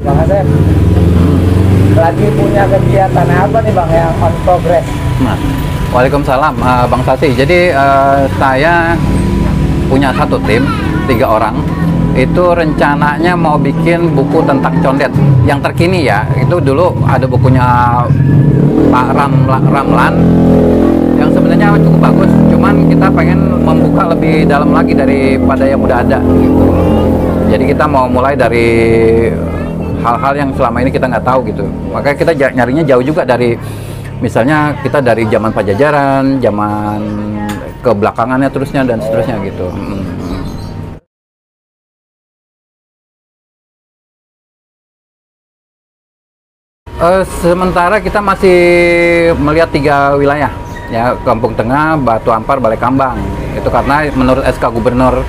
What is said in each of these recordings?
Bang Asep, lagi punya kegiatan apa nih Bang yang on progress? Nah, Waalaikumsalam, Bang Sasi. Jadi saya punya satu tim, 3 orang. Itu rencananya mau bikin buku tentang condet yang terkini ya. Itu dulu ada bukunya Pak Ramlan yang sebenarnya cukup bagus. Cuman kita pengen membuka lebih dalam lagi daripada yang udah ada gitu. Jadi kita mau mulai dari hal-hal yang selama ini kita nggak tahu gitu. Makanya kita nyarinya jauh juga dari, misalnya kita dari zaman Pajajaran, zaman kebelakangannya terusnya dan seterusnya gitu. Sementara kita masih melihat 3 wilayah ya, Kampung Tengah, Batu Ampar, Balai Kambang. Itu karena menurut SK Gubernur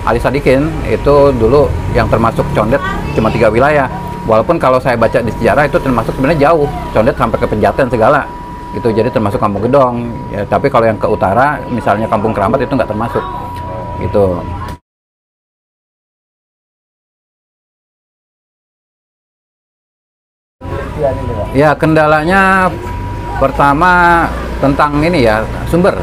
Ali Sadikin itu dulu yang termasuk condet cuma 3 wilayah. Walaupun kalau saya baca di sejarah itu termasuk sebenarnya jauh, condet sampai ke Pejaten segala gitu, jadi termasuk Kampung Gedong ya. Tapi kalau yang ke utara misalnya Kampung Keramat itu nggak termasuk gitu. Ya, kendalanya pertama tentang ini ya, sumber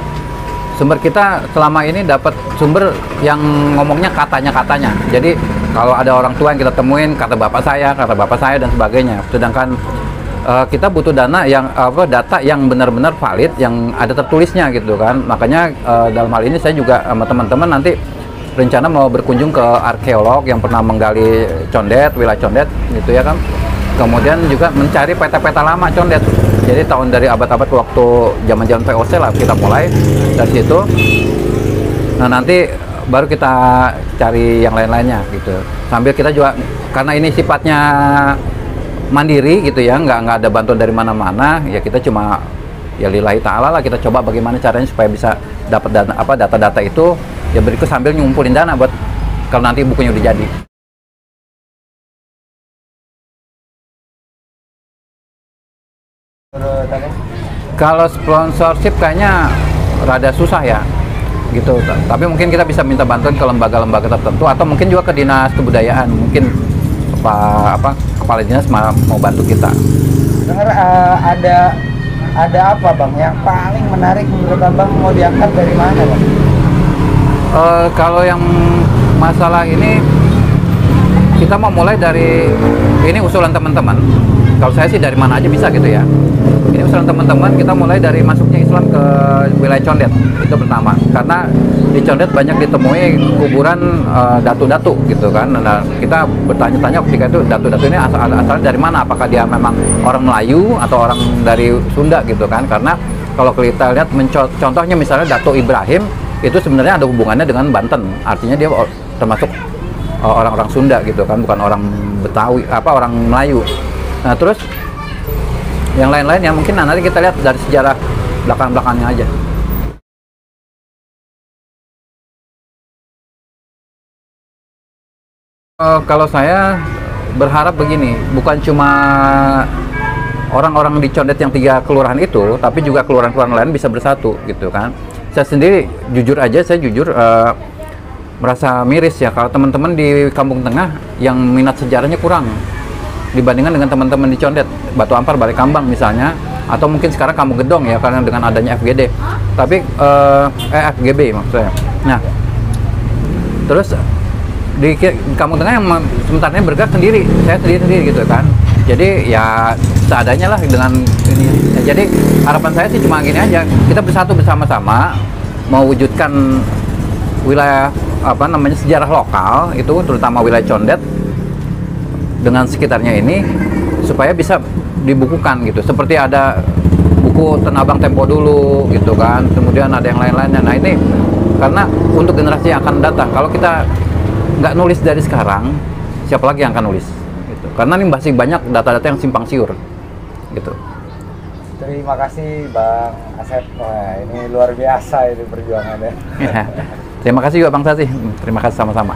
kita selama ini dapat sumber yang ngomongnya katanya. Jadi kalau ada orang tua yang kita temuin kata bapak saya dan sebagainya. Sedangkan kita butuh data yang benar-benar valid, yang ada tertulisnya gitu kan. Makanya dalam hal ini saya juga sama teman-teman nanti rencana mau berkunjung ke arkeolog yang pernah menggali condet, wilayah condet gitu ya kan. Kemudian juga mencari peta-peta lama condet. Jadi tahun dari abad-abad waktu zaman-zaman VOC lah kita mulai dari situ. Nah, nanti baru kita cari yang lain-lainnya gitu. Sambil kita juga, karena ini sifatnya mandiri gitu ya, nggak ada bantuan dari mana-mana, ya kita cuma ya lillahi ta'ala lah, kita coba bagaimana caranya supaya bisa dapat data-data itu ya, berikut sambil ngumpulin dana buat kalau nanti bukunya udah jadi. Kalau sponsorship kayaknya rada susah ya gitu, tapi mungkin kita bisa minta bantuan ke lembaga-lembaga tertentu atau mungkin juga ke dinas kebudayaan, mungkin kepala dinas mau bantu kita. Dengar ada apa Bang yang paling menarik menurut Abang, mau diangkat dari mana Bang? Kalau yang masalah ini kita mau mulai dari ini usulan teman-teman. Kalau saya sih dari mana aja bisa gitu ya. Ini usulan teman-teman, kita mulai dari masuknya Islam ke wilayah condet, itu pertama. Karena di condet banyak ditemui kuburan datu-datu gitu kan. Nah, kita bertanya-tanya ketika itu datu-datu ini asalnya dari mana? Apakah dia memang orang Melayu atau orang dari Sunda gitu kan? Karena kalau kita lihat contohnya misalnya Dato Ibrahim itu sebenarnya ada hubungannya dengan Banten. Artinya dia termasuk orang-orang Sunda gitu kan, bukan orang Betawi, orang Melayu. Nah, terus yang lain-lain ya mungkin nanti kita lihat dari sejarah belakang-belakangnya aja. Kalau saya berharap begini, bukan cuma orang-orang di condet yang 3 kelurahan itu, tapi juga kelurahan-kelurahan lain bisa bersatu gitu kan. Saya sendiri jujur merasa miris ya kalau teman-teman di Kampung Tengah yang minat sejarahnya kurang dibandingkan dengan teman-teman di condet, Batu Ampar, Balai Kambang misalnya, atau mungkin sekarang Kampung Gedong ya karena dengan adanya FGD. Tapi FGB maksudnya. Nah, terus di Kampung Tengah yang sementara bergerak sendiri, saya sendiri gitu kan. Jadi ya seadanya lah dengan ini. Ya, jadi harapan saya sih cuma gini aja, kita bersatu bersama-sama mewujudkan wilayah sejarah lokal itu, terutama wilayah condet dengan sekitarnya ini supaya bisa dibukukan gitu. Seperti ada buku Tanah Abang tempo dulu gitu kan, kemudian ada yang lain-lainnya. Nah, ini karena untuk generasi yang akan datang, kalau kita nggak nulis dari sekarang, siapa lagi yang akan nulis gitu. Karena ini masih banyak data-data yang simpang siur gitu. Terima kasih Bang Asep. Wah, ini luar biasa itu perjuangannya. Terima kasih juga Bang Sasi. Terima kasih sama-sama.